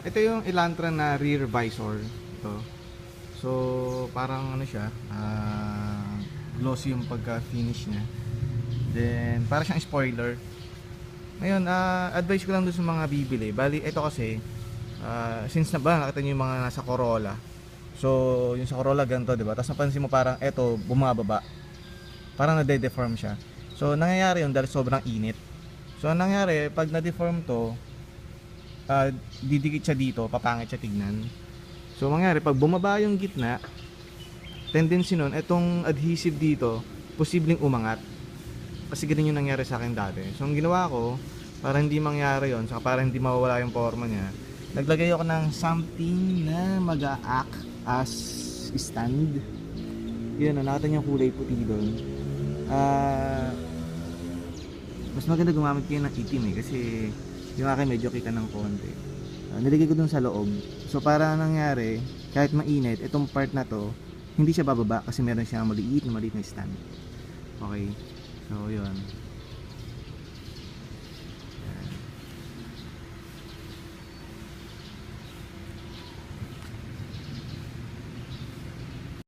Ito yung Elantra na rear visor. Ito. So, parang ano siya, glossy yung pagka-finish niya. Then, para siyang spoiler. Ngayon, advice ko lang doon sa mga bibili. Bali, ito kasi, since na ba, nakita nyo yung mga nasa Corolla. So, yung sa Corolla ganito, diba? Tapos napansin mo parang, ito, bumababa. Parang nade-deform siya. So, nangyayari yun dahil sobrang init. So, ang nangyari, pag na-deform to, didikit siya dito, papangit siya tignan. So, mangyari, pag bumaba yung gitna, tendency nun, itong adhesive dito, posibleng umangat. Kasi ganun yung nangyari sa akin dati. So, ang ginawa ko, para hindi mangyari yon, saka para hindi mawawala yung forma niya, naglagay ako ng something na mag-a-act as stand. Yun, nakita niyo yung kulay puti doon. Mas maganda gumamit kayo ng itim kasi yung akin medyo kita ng konti. Nilagay ko dun sa loob. So para nangyari, kahit mainit, itong part na to, hindi siya bababa kasi meron siyang maliit na stand. Okay. So yun.